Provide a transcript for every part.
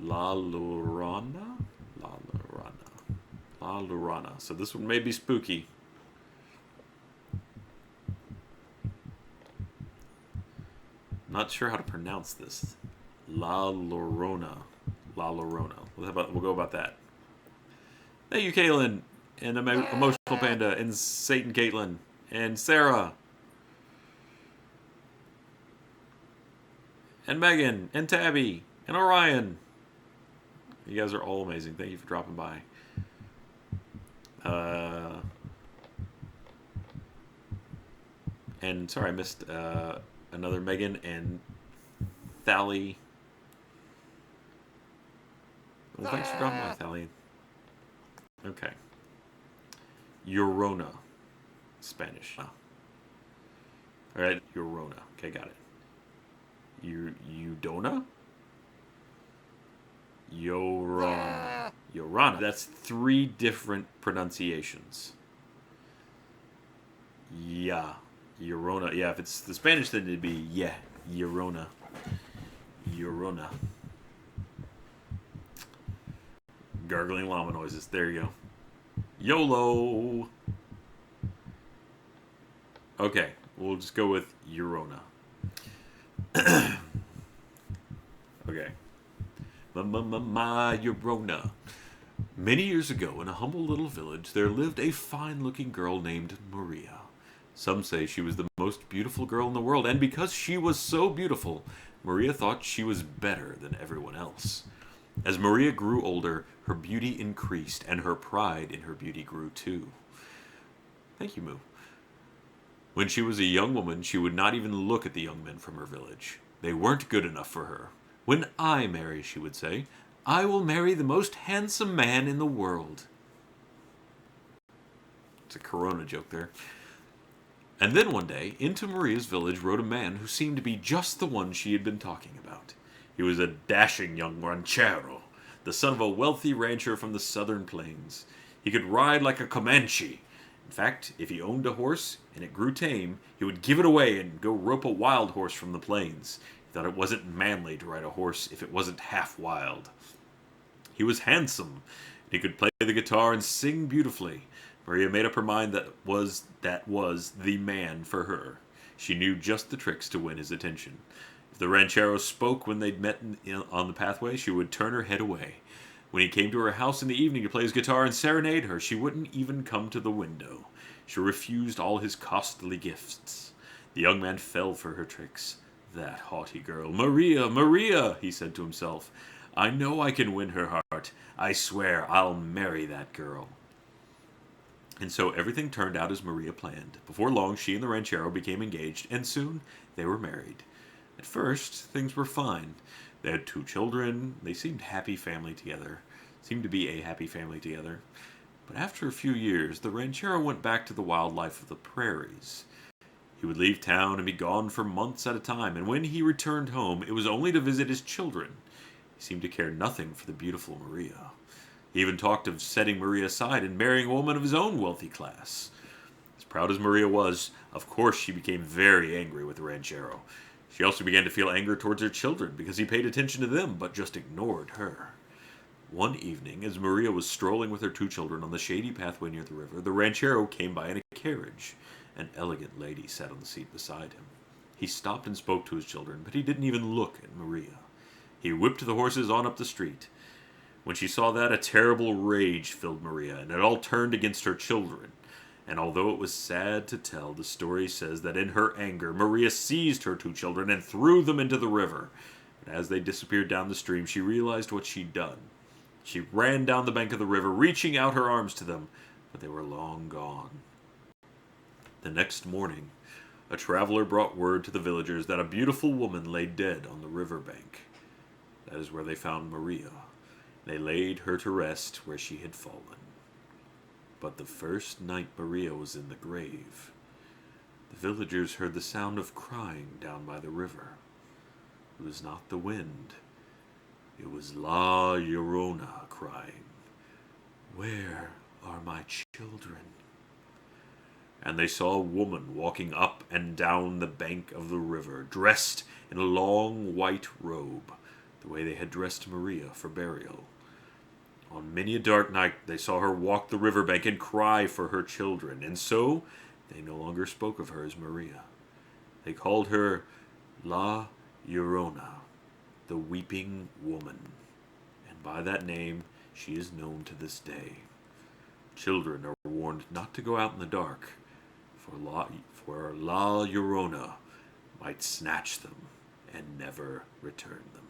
La Llorona? La Llorona. La Llorona. So this one may be spooky. Not sure how to pronounce this. La Llorona. La Llorona. We'll go about that. Thank you, Caitlin. And Emotional Panda. And Satan Caitlin. And Sarah. And Megan. And Tabby. And Orion. You guys are all amazing. Thank you for dropping by. And sorry, I missed another Megan and Thally. Well, thanks for dropping by, Thally. Okay. Llorona. Spanish. Oh. Alright, Llorona. Okay, got it. Udona? Llorona. Llorona. That's 3 different pronunciations. Yeah. Llorona. Yeah, if it's the Spanish, then it'd be, yeah, Llorona. Llorona. Gargling llama noises. There you go. YOLO! Okay, we'll just go with Llorona. Okay. My Llorona. Many years ago, in a humble little village, there lived a fine-looking girl named Maria. Some say she was the most beautiful girl in the world, and because she was so beautiful, Maria thought she was better than everyone else. As Maria grew older, her beauty increased, and her pride in her beauty grew too. Thank you, Moo. When she was a young woman, she would not even look at the young men from her village. They weren't good enough for her. When I marry, she would say, I will marry the most handsome man in the world. It's a Corona joke there. And then one day, into Maria's village rode a man who seemed to be just the one she had been talking about. He was a dashing young ranchero, the son of a wealthy rancher from the southern plains. He could ride like a Comanche. In fact, if he owned a horse and it grew tame, he would give it away and go rope a wild horse from the plains. He thought it wasn't manly to ride a horse if it wasn't half wild. He was handsome, and he could play the guitar and sing beautifully. Maria made up her mind that was the man for her. She knew just the tricks to win his attention. If the ranchero spoke when they'd met on the pathway, she would turn her head away. When he came to her house in the evening to play his guitar and serenade her, she wouldn't even come to the window. She refused all his costly gifts. The young man fell for her tricks. That haughty girl. Maria, Maria, he said to himself. I know I can win her heart. I swear I'll marry that girl. And so everything turned out as Maria planned. Before long, she and the ranchero became engaged, and soon they were married. At first, things were fine. They had 2 children. They seemed a happy family together. But after a few years, the ranchero went back to the wildlife of the prairies. He would leave town and be gone for months at a time, and when he returned home, it was only to visit his children. He seemed to care nothing for the beautiful Maria. He even talked of setting Maria aside and marrying a woman of his own wealthy class. As proud as Maria was, of course she became very angry with the ranchero. She also began to feel anger towards her children because he paid attention to them but just ignored her. One evening, as Maria was strolling with her 2 children on the shady pathway near the river, the ranchero came by in a carriage. An elegant lady sat on the seat beside him. He stopped and spoke to his children, but he didn't even look at Maria. He whipped the horses on up the street. When she saw that, a terrible rage filled Maria, and it all turned against her children. And although it was sad to tell, the story says that in her anger, Maria seized her 2 children and threw them into the river. And as they disappeared down the stream, she realized what she'd done. She ran down the bank of the river, reaching out her arms to them, but they were long gone. The next morning, a traveler brought word to the villagers that a beautiful woman lay dead on the river bank. That is where they found Maria. They laid her to rest where she had fallen. But the first night Maria was in the grave, the villagers heard the sound of crying down by the river. It was not the wind. It was La Llorona crying, "Where are my children?" And they saw a woman walking up and down the bank of the river, dressed in a long white robe. the way they had dressed Maria for burial. On many a dark night they saw her walk the riverbank and cry for her children, and so they no longer spoke of her as Maria. They called her La Llorona, the Weeping Woman, and by that name she is known to this day. Children are warned not to go out in the dark, for La Llorona might snatch them and never return them.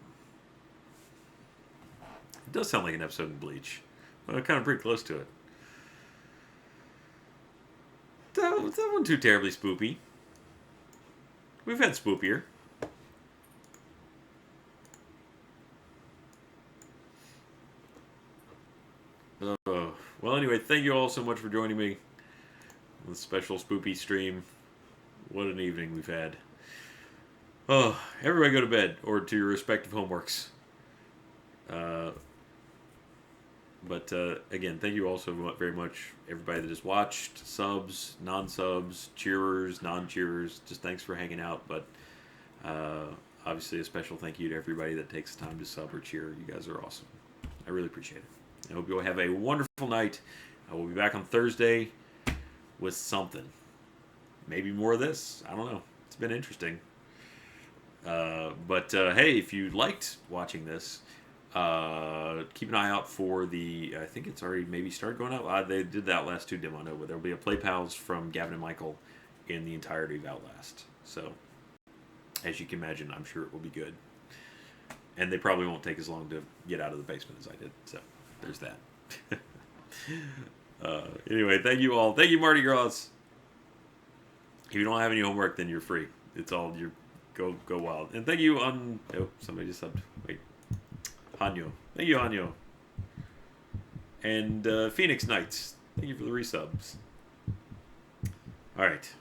It does sound like an episode in Bleach. Well, kind of pretty close to it. That wasn't too terribly spoopy. We've had spoopier. Well, anyway, thank you all so much for joining me on this special spoopy stream. What an evening we've had. Oh, everybody go to bed or to your respective homeworks. But again, thank you all so very much, everybody that has watched, subs, non-subs, cheerers, non-cheerers. Just thanks for hanging out. But obviously, a special thank you to everybody that takes the time to sub or cheer. You guys are awesome. I really appreciate it. I hope you all have a wonderful night. I will be back on Thursday with something. Maybe more of this. I don't know. It's been interesting. But hey, if you liked watching this, keep an eye out for the, I think it's already maybe started going out. They did the Outlast 2 demo, but there'll be a Play Pals from Gavin and Michael in the entirety of Outlast. So, as you can imagine, I'm sure it will be good. And they probably won't take as long to get out of the basement as I did. So, there's that. Anyway, thank you all. Thank you, Mardi Gras. If you don't have any homework, then you're free. It's all, go wild. And thank you on, oh, somebody just subbed. Wait. Hanyo. Thank you, Hanyo. And Phoenix Knights. Thank you for the resubs. Alright.